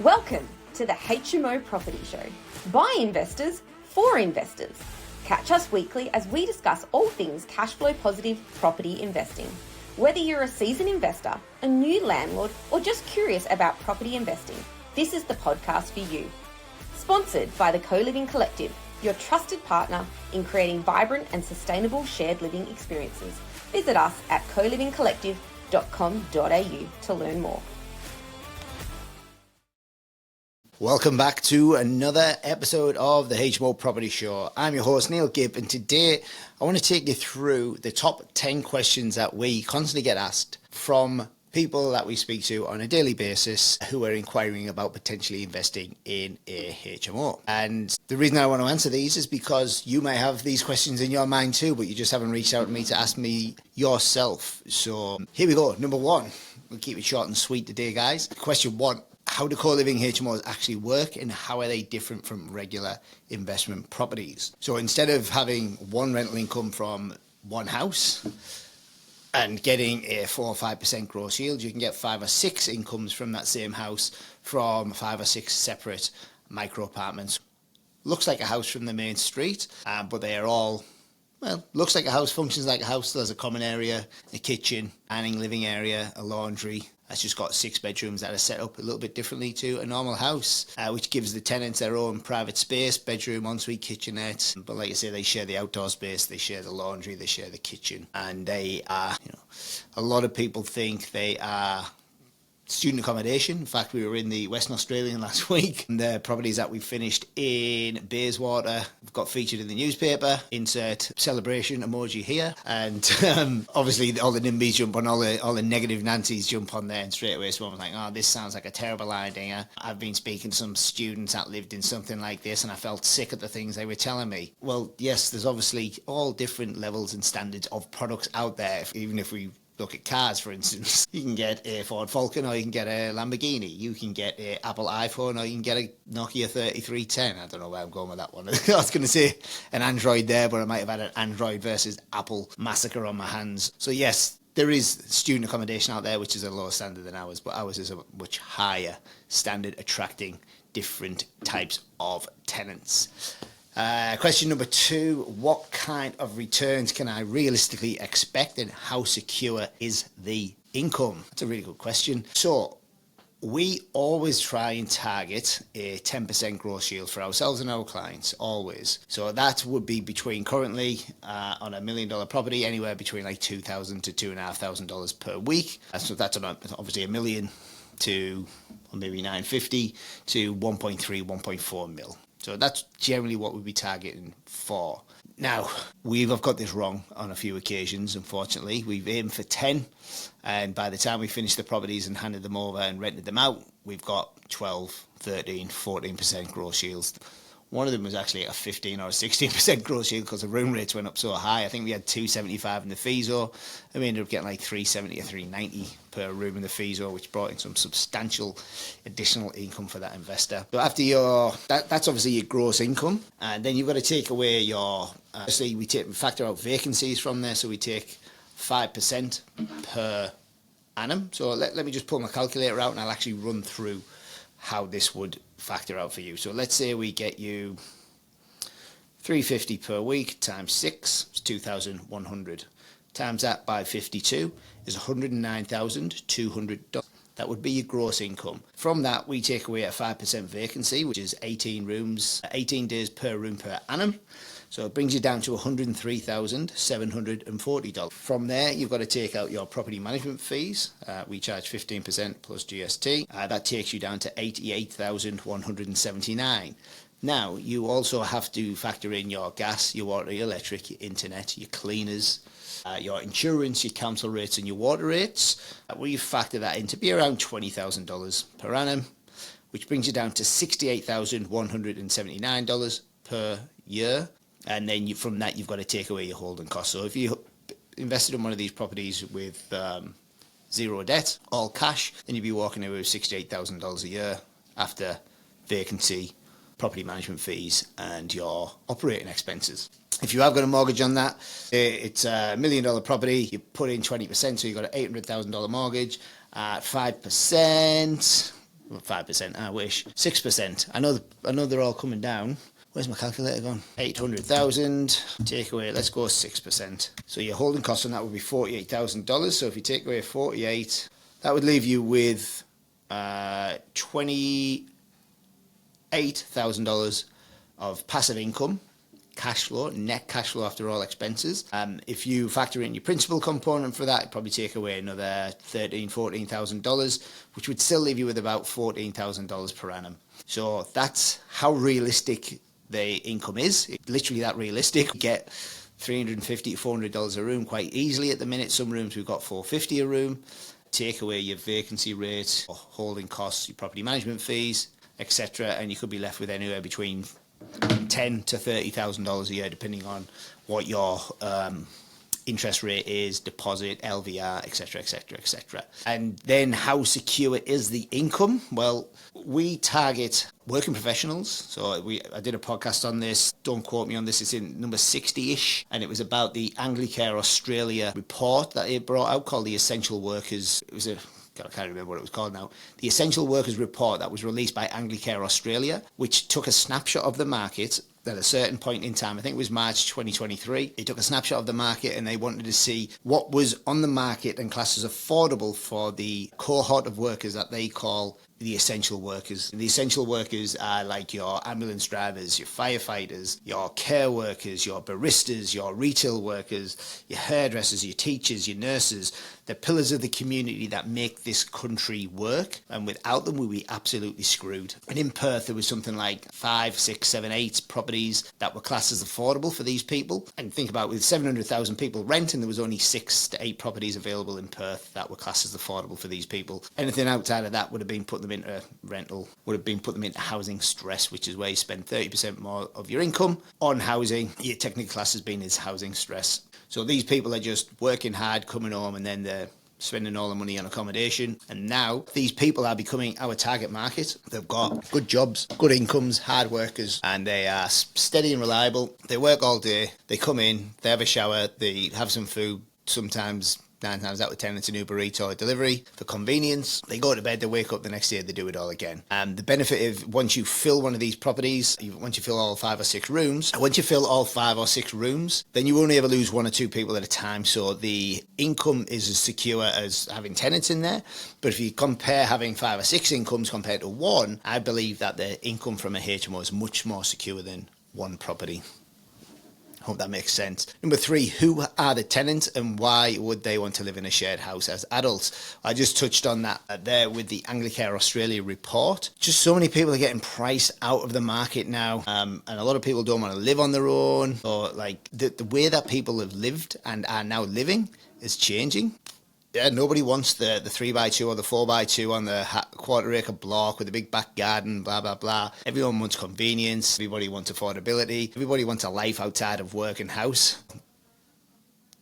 Welcome to the HMO Property Show, by investors for investors. Catch us weekly as we discuss all things cash flow positive property investing. Whether you're a seasoned investor, a new landlord, or just curious about property investing, this is the podcast for you. Sponsored by the Co-Living Collective, your trusted partner in creating vibrant and sustainable shared living experiences. Visit us at colivingcollective.com.au to learn more. Welcome back to another episode of the HMO Property Show. I'm your host, Neil Gibb, and today I want to take you through the top 10 questions that we constantly get asked from people that we speak to on a daily basis who are inquiring about potentially investing in a HMO. And the reason I want to answer these is because you may have these questions in your mind too, but you just haven't reached out to me to ask me yourself. So here we go. Number one, we'll keep it short and sweet today, guys. Question one. How do co-living HMOs actually work, and how are they different from regular investment properties? So instead of having one rental income from one house and getting a 4 or 5% gross yield, you can get 5 or 6 incomes from that same house from 5 or 6 separate micro apartments. Looks like a house from the main street, but they are all, well, looks like a house, functions like a house. There's a common area, a kitchen, dining, living area, a laundry. That's just got 6 bedrooms that are set up a little bit differently to a normal house, which gives the tenants their own private space, bedroom, ensuite, kitchenette. But like I say, they share the outdoor space, they share the laundry, they share the kitchen. And they are, a lot of people think they are student accommodation. In fact, we were in the Western Australian last week, and the properties that we finished in Bayswater got featured in the newspaper. Insert celebration emoji here, and obviously all the NIMBYs jump on, all the negative Nancys jump on there, and straight away someone was like, "Oh, this sounds like a terrible idea. I've been speaking to some students that lived in something like this, and I felt sick at the things they were telling me." Well, yes, there's obviously all different levels and standards of products out there. Even if we look at cars, for instance, you can get a Ford Falcon, or you can get a Lamborghini. You can get a Apple iPhone, or you can get a Nokia 3310. I don't know where I'm going with that one. I was going to say an Android there, but I might have had an Android versus Apple massacre on my hands. So yes, there is student accommodation out there, which is a lower standard than ours, but ours is a much higher standard, attracting different types of tenants. Question number 2, what kind of returns can I realistically expect, and how secure is the income? That's a really good question. So we always try and target a 10% gross yield for ourselves and our clients, always. So that would be between, currently on $1 million property, anywhere between like $2,000 to $2,500 per week. So that's obviously $1 million to, or maybe $950 to 1.3, 1.4 mil. So that's generally what we'd be targeting for. Now, we've got this wrong on a few occasions, unfortunately. We've aimed for 10, and by the time we finished the properties and handed them over and rented them out, we've got 12, 13, 14% gross yields. One of them was actually a 15 or a 16% gross yield because the room rates went up so high. I think we had $275 in the FISO, and we ended up getting like $370 or $390 per room in the FISO, which brought in some substantial additional income for that investor. So after that's obviously your gross income, and then you've got to take away your, obviously we factor out vacancies from there, so we take 5% per annum. So let me just pull my calculator out, and I'll actually run through how this would factor out for you. So let's say we get you $350 per week times 6 is $2,100. Times that by 52 is $109,200. That would be your gross income. From that, we take away a 5% vacancy, which is 18 rooms, 18 days per room per annum. So it brings you down to $103,740. From there, you've got to take out your property management fees. We charge 15% plus GST. That takes you down to $88,179. Now, you also have to factor in your gas, your water, your electric, your internet, your cleaners, your insurance, your council rates, and your water rates. We factor that in to be around $20,000 per annum, which brings you down to $68,179 per year. And then from that, you've got to take away your holding costs. So if you invested in one of these properties with zero debt, all cash, then you'd be walking away with $68,000 a year after vacancy, property management fees, and your operating expenses. If you have got a mortgage on that, it's a $1 million property, you put in 20%, so you've got an $800,000 mortgage at 5%. Well, 5%, I wish. 6%. I know they're all coming down. Where's my calculator gone? 800,000. Take away, let's go 6%. So your holding cost on that would be $48,000. So if you take away 48, that would leave you with $28,000 of passive income. Cash flow, net cash flow after all expenses. If you factor in your principal component for that, it'd probably take away another $14,000, which would still leave you with about $14,000 per annum. So that's how realistic the income is. It's literally that realistic. You get $350 to $400 a room quite easily at the minute. Some rooms we've got $450 a room. Take away your vacancy rate, holding costs, your property management fees, etc., and you could be left with anywhere between $10,000 to $30,000 a year, depending on what your interest rate is, deposit, LVR, etc., etc., etc. And then how secure is the income? Well, we target working professionals. So I did a podcast on this. Don't quote me on this. It's in number 60-ish, and it was about the Anglicare Australia report that it brought out called the Essential Workers. It was I can't remember what it was called now. The Essential Workers report that was released by Anglicare Australia, which took a snapshot of the market at a certain point in time. I think it was March 2023. They took a snapshot of the market and they wanted to see what was on the market and classed as affordable for the cohort of workers that they call the essential workers. The essential workers are like your ambulance drivers, your firefighters, your care workers, your baristas, your retail workers, your hairdressers, your teachers, your nurses, the pillars of the community that make this country work. And without them, we'd be absolutely screwed. And in Perth, there was something like 5, 6, 7, 8 properties that were classed as affordable for these people. And think about with 700,000 people renting, there was only 6 to 8 properties available in Perth that were classed as affordable for these people. Anything outside of that would have been put them into rental, would have been put them into housing stress, which is where you spend 30% more of your income on housing. Your technical class has been is housing stress. So these people are just working hard, coming home, and then they're spending all the money on accommodation. And now these people are becoming our target market. They've got good jobs, good incomes, hard workers, and they are steady and reliable. They work all day. They come in, they have a shower, they have some food, sometimes 9 times out of 10 it's an Uber Eats or a delivery for convenience. They go to bed, they wake up the next day, they do it all again. The benefit of once you fill one of these properties, once you fill all 5 or 6 rooms, then you only ever lose 1 or 2 people at a time. So the income is as secure as having tenants in there. But if you compare having 5 or 6 incomes compared to 1, I believe that the income from a HMO is much more secure than 1 property. Hope that makes sense. Number 3, who are the tenants and why would they want to live in a shared house as adults? I just touched on that there with the Anglicare Australia report. Just so many people are getting priced out of the market now, and a lot of people don't want to live on their own, or like the way that people have lived and are now living is changing. Yeah, nobody wants the 3x2 or the 4x2 on the quarter acre block with a big back garden, blah, blah, blah. Everyone wants convenience. Everybody wants affordability. Everybody wants a life outside of work and house.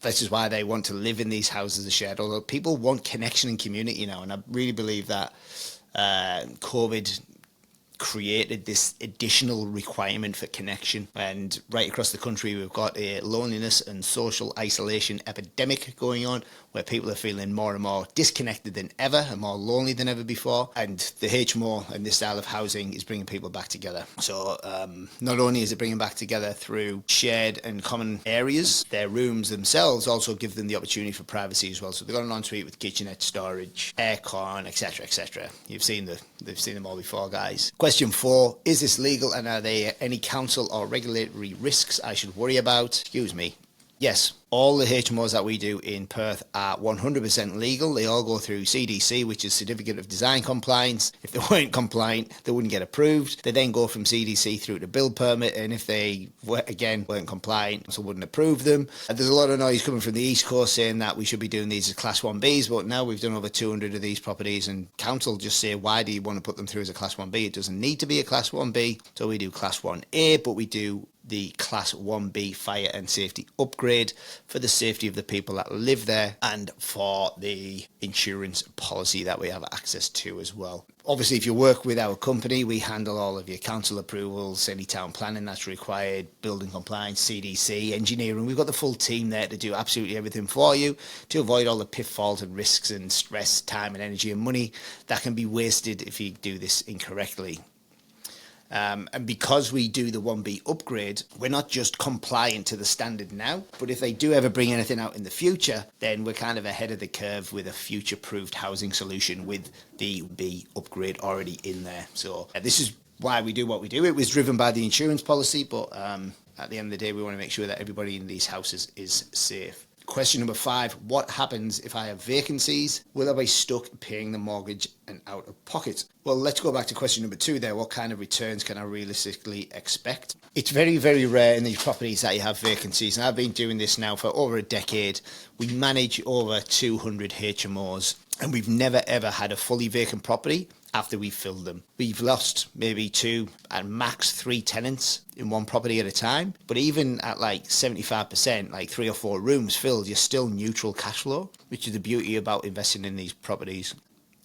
This is why they want to live in these houses as shared. Although people want connection and community now, and I really believe that COVID created this additional requirement for connection, and right across the country we've got a loneliness and social isolation epidemic going on where people are feeling more and more disconnected than ever and more lonely than ever before, and the HMO and this style of housing is bringing people back together. So not only is it bringing back together through shared and common areas, their rooms themselves also give them the opportunity for privacy as well. So they've got an ensuite with kitchenette, storage, aircon, etc., etc. They've seen them all before, guys. Question 4, is this legal and are there any council or regulatory risks I should worry about? Excuse me. Yes, all the HMOs that we do in Perth are 100% legal. They all go through CDC, which is Certificate of Design Compliance. If they weren't compliant, they wouldn't get approved. They then go from CDC through to build permit, and if they, again, weren't compliant, so wouldn't approve them. There's a lot of noise coming from the East Coast saying that we should be doing these as Class 1Bs, but now we've done over 200 of these properties, and council just say, why do you want to put them through as a Class 1B? It doesn't need to be a Class 1B, so we do Class 1A, but we do the Class 1B fire and safety upgrade for the safety of the people that live there and for the insurance policy that we have access to as well. Obviously, if you work with our company, we handle all of your council approvals, any town planning that's required, building compliance, CDC, engineering. We've got the full team there to do absolutely everything for you to avoid all the pitfalls and risks and stress, time and energy and money that can be wasted if you do this incorrectly. And because we do the 1B upgrade, we're not just compliant to the standard now, but if they do ever bring anything out in the future, then we're kind of ahead of the curve with a future-proofed housing solution with the B upgrade already in there. So this is why we do what we do. It was driven by the insurance policy, but at the end of the day, we want to make sure that everybody in these houses is safe. Question number 5, what happens if I have vacancies? Will I be stuck paying the mortgage and out of pocket? Well, let's go back to question number 2 there. What kind of returns can I realistically expect? It's very, very rare in these properties that you have vacancies. And I've been doing this now for over a decade. We manage over 200 HMOs and we've never, ever had a fully vacant property after we filled them. We've lost maybe 2 and max 3 tenants in one property at a time. But even at like 75%, like 3 or 4 rooms filled, you're still neutral cash flow, which is the beauty about investing in these properties.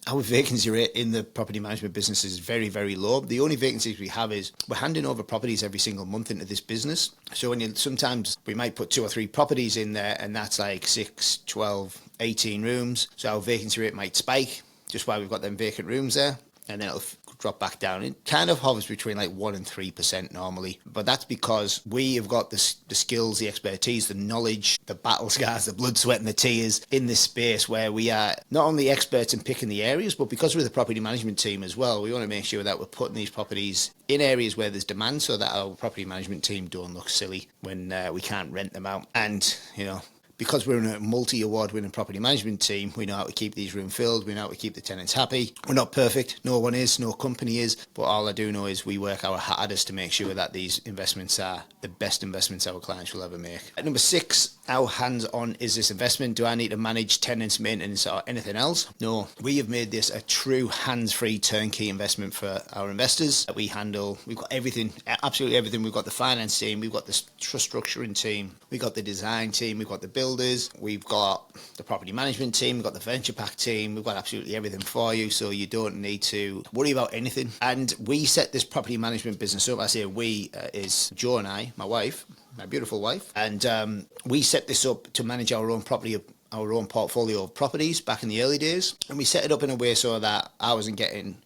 Our vacancy rate in the property management business is very, very low. The only vacancies we have is we're handing over properties every single month into this business. So sometimes we might put 2 or 3 properties in there and that's like 6, 12, 18 rooms. So our vacancy rate might spike just while we've got them vacant rooms there, and then it'll drop back down. It kind of hovers between like 1 and 3% normally, but that's because we have got the skills, the expertise, the knowledge, the battle scars, the blood, sweat and the tears in this space where we are not only experts in picking the areas, but because we're the property management team as well, we want to make sure that we're putting these properties in areas where there's demand so that our property management team don't look silly when we can't rent them out. And, you know, because we're in a multi-award winning property management team, we know how to keep these rooms filled, we know how to keep the tenants happy. We're not perfect, no one is, no company is, but all I do know is we work our hardest to make sure that these investments are the best investments our clients will ever make. At number 6, how hands-on is this investment? Do I need to manage tenants, maintenance or anything else? No, we have made this a true hands-free turnkey investment for our investors. We handle, we've got everything, absolutely everything. We've got the finance team, we've got the trust structuring team, we've got the design team, we've got the builders, we've got the property management team, we've got the venture pack team, we've got absolutely everything for you, so you don't need to worry about anything. And we set this property management business up. I say we is Joe and I, my wife, my beautiful wife, and we set this up to manage our own property, our own portfolio of properties back in the early days, and we set it up in a way so that I wasn't getting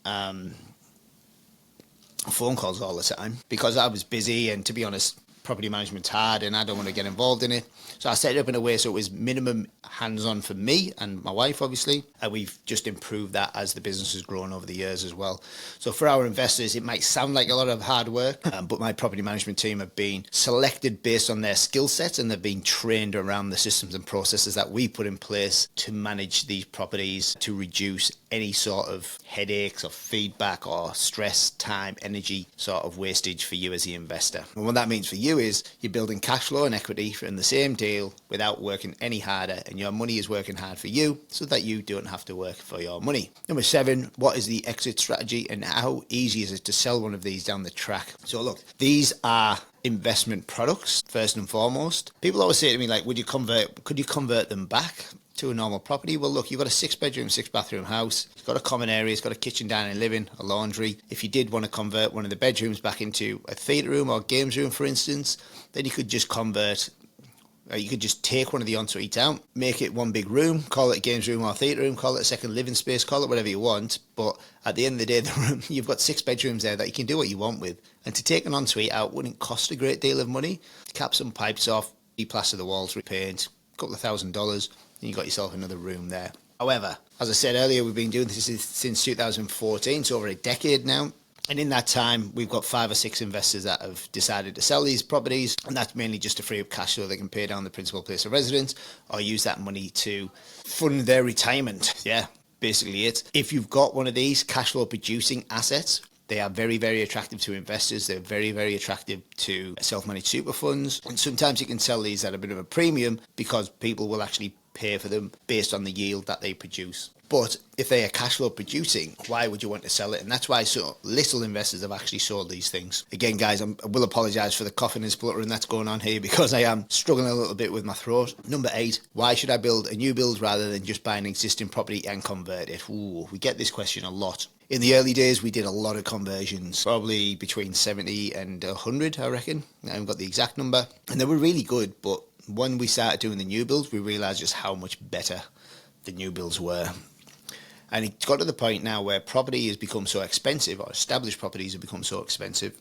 phone calls all the time because I was busy, and to be honest, property management's hard and I don't want to get involved in it. So I set it up in a way so it was minimum hands-on for me and my wife, obviously, and we've just improved that as the business has grown over the years as well. So for our investors, it might sound like a lot of hard work, but my property management team have been selected based on their skill sets, and they've been trained around the systems and processes that we put in place to manage these properties, to reduce any sort of headaches or feedback or stress, time, energy sort of wastage for you as the investor. And what that means for you is you're building cash flow and equity in the same deal without working any harder, and your money is working hard for you so that you don't have to work for your money. Number 7, what is the exit strategy and how easy is it to sell one of these down the track? So look, these are investment products first and foremost. People always say to me, like, could you convert them back to a normal property? Well, look, you've got a 6-bedroom, 6-bathroom house. It's got a common area. It's got a kitchen, dining, living, a laundry. If you did want to convert one of the bedrooms back into a theatre room or games room, for instance, then you could just convert. You could just take one of the en-suites out, make it one big room, call it a games room or theatre room, call it a second living space, call it whatever you want. But at the end of the day, the room, you've got 6 bedrooms there that you can do what you want with. And to take an en-suite out wouldn't cost a great deal of money. Cap some pipes off, replaster the walls, repaint, a couple of $1,000s, and you got yourself another room there. However, as I said earlier, we've been doing this since 2014, so over a decade now. And in that time, we've got 5 or 6 investors that have decided to sell these properties, and that's mainly just to free up cash so they can pay down the principal place of residence or use that money to fund their retirement. Yeah, basically it. If you've got one of these cash flow producing assets, they are very, very attractive to investors. They're very, very attractive to self-managed super funds. And sometimes you can sell these at a bit of a premium because people will actually pay for them based on the yield that they produce. But if they are cash flow producing, why would you want to sell it? And that's why so little investors have actually sold these things. Again, guys, I will apologise for the coughing and spluttering that's going on here because I am struggling a little bit with my throat. Number 8, why should I build a new build rather than just buy an existing property and convert it? Ooh, we get this question a lot. In the early days, we did a lot of conversions, probably between 70 and 100, I reckon. I haven't got the exact number. And they were really good, but when we started doing the new builds, we realised just how much better the new builds were. And it's got to the point now where property has become so expensive, or established properties have become so expensive.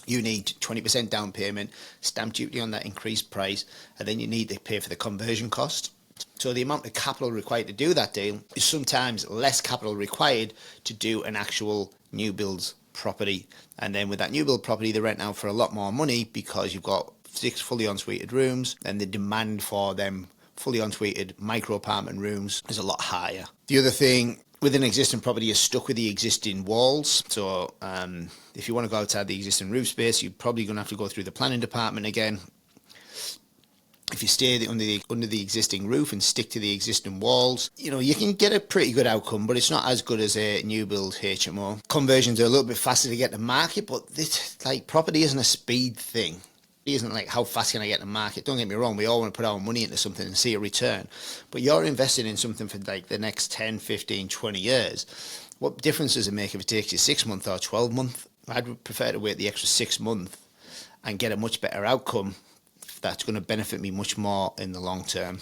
You need 20% down payment, stamp duty on that increased price, and then you need to pay for the conversion cost. So the amount of capital required to do that deal is sometimes less capital required to do an actual new build property. And then with that new build property, they rent out for a lot more money because you've got 6 fully ensuited rooms, and the demand for them fully ensuited micro apartment rooms is a lot higher. The other thing, with an existing property, you're stuck with the existing walls. So if you want to go outside the existing roof space, you're probably going to have to go through the planning department again. If you stay under the existing roof and stick to the existing walls, you can get a pretty good outcome, but it's not as good as a new build HMO. Conversions are a little bit faster to get to market, but property isn't a speed thing. It isn't like how fast can I get to market. Don't get me wrong, we all want to put our money into something and see a return. But you're investing in something for like the next 10, 15, 20 years. What difference does it make if it takes you 6 months or 12 months? I'd prefer to wait the extra 6 months and get a much better outcome that's going to benefit me much more in the long term.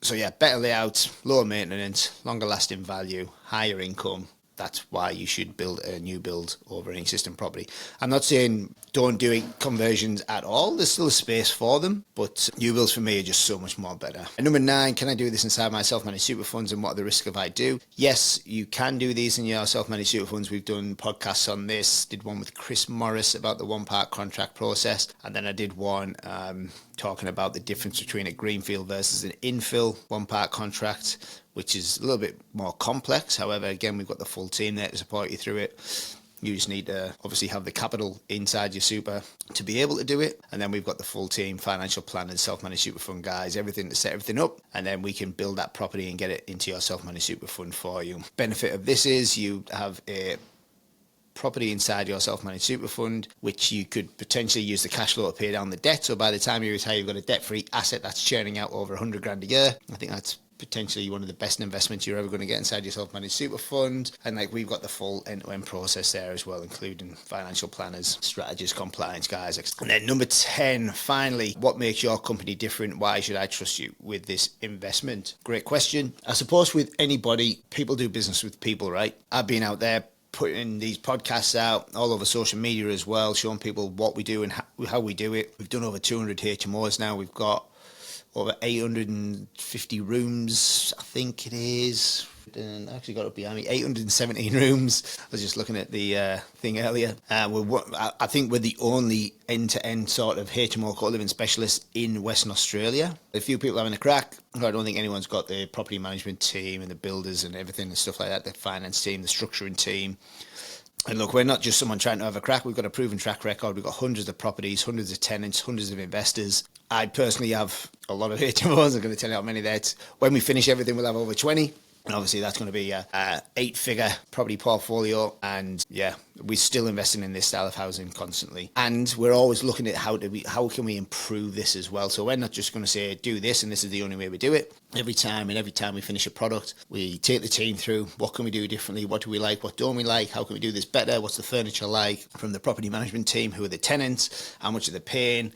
So yeah, better layouts, lower maintenance, longer lasting value, higher income. That's why you should build a new build over an existing property. I'm not saying don't do conversions at all. There's still a space for them, but new builds for me are just so much more better. And number 9, can I do this inside my self-managed super funds, and what are the risks if I do? Yes, you can do these in your self-managed super funds. We've done podcasts on this. Did one with Chris Morris about the one-part contract process, and then I did one talking about the difference between a greenfield versus an infill one-part contract, which is a little bit more complex. However, again, we've got the full team there to support you through it. You just need to obviously have the capital inside your super to be able to do it. And then we've got the full team, financial planners, self-managed super fund guys, everything to set everything up. And then we can build that property and get it into your self-managed super fund for you. Benefit of this is you have a property inside your self-managed super fund, which you could potentially use the cash flow to pay down the debt. So by the time you retire, you've got a debt-free asset that's churning out over 100 grand a year. I think that's potentially one of the best investments you're ever going to get inside your self-managed super fund. And we've got the full end-to-end process there as well, including financial planners, strategists, compliance guys. And then number 10, finally, what makes your company different? Why should I trust you with this investment? Great question. I suppose with anybody, people do business with people, right? I've been out there putting these podcasts out all over social media as well, showing people what we do and how we do it. We've done over 200 HMOs now. We've got over 850 rooms, I think it is. And I actually got it behind me, 817 rooms. I was just looking at the thing earlier. I think we're the only end-to-end sort of HMO co-living specialist in Western Australia. A few people having a crack. I don't think anyone's got the property management team and the builders and everything and stuff like that, the finance team, the structuring team. And look, we're not just someone trying to have a crack. We've got a proven track record. We've got hundreds of properties, hundreds of tenants, hundreds of investors. I personally have a lot of HMOs. I'm going to tell you how many there. When we finish everything, we'll have over 20. And obviously that's going to be a 8-figure property portfolio. And yeah, we're still investing in this style of housing constantly. And we're always looking at how can we improve this as well. So we're not just going to say, do this and this is the only way we do it. Every time we finish a product, we take the team through what can we do differently, what do we like, what don't we like, how can we do this better, what's the furniture like, from the property management team, who are the tenants, how much are they paying.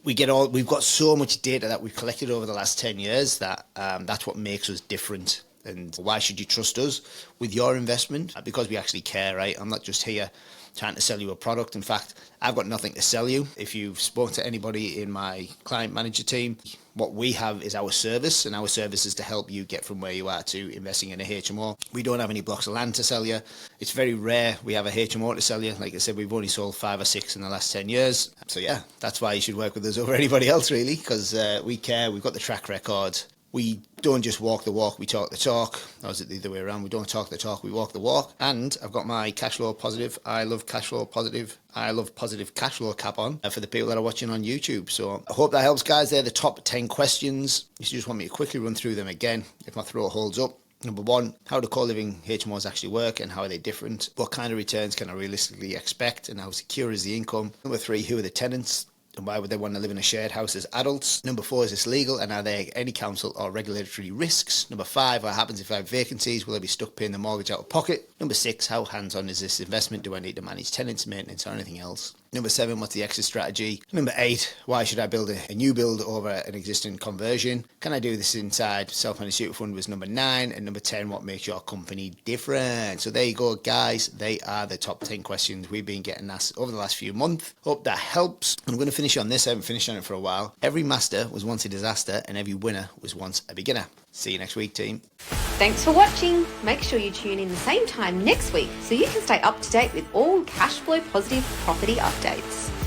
We've got so much data that we've collected over the last 10 years that that's what makes us different. And why should you trust us with your investment? Because we actually care, right? I'm not just here trying to sell you a product. In fact, I've got nothing to sell you. If you've spoken to anybody in my client manager team, what we have is our service, and our service is to help you get from where you are to investing in a HMO. We don't have any blocks of land to sell you. It's very rare we have a HMO to sell you. Like I said, we've only sold 5 or 6 in the last 10 years. So yeah, that's why you should work with us over anybody else, really, because we care. We've got the track record. We don't just walk the walk, we talk the talk. Or is it the other way around? We don't talk the talk, we walk the walk. And I've got my cash flow positive, I love cash flow positive, I love positive cash flow cap on for the people that are watching on YouTube. So I hope that helps, guys. They're the top 10 questions. If you just want me to quickly run through them again, if my throat holds up. Number 1, how do co-living HMOs actually work and how are they different? What kind of returns can I realistically expect and how secure is the income? Number 3, who are the tenants? And why would they want to live in a shared house as adults? Number 4, is this legal? And are there any council or regulatory risks? Number 5, what happens if I have vacancies? Will I be stuck paying the mortgage out of pocket? Number 6, how hands-on is this investment? Do I need to manage tenants, maintenance or anything else? Number 7, what's the exit strategy? Number 8, why should I build a new build over an existing conversion? Can I do this inside self-managed super fund was number 9. And number 10, what makes your company different? So there you go, guys. They are the top 10 questions we've been getting asked over the last few months. Hope that helps. I'm going to finish on this. I haven't finished on it for a while. Every master was once a disaster and every winner was once a beginner. See you next week, team. Thanks for watching. Make sure you tune in the same time next week so you can stay up to date with all cash flow positive property updates.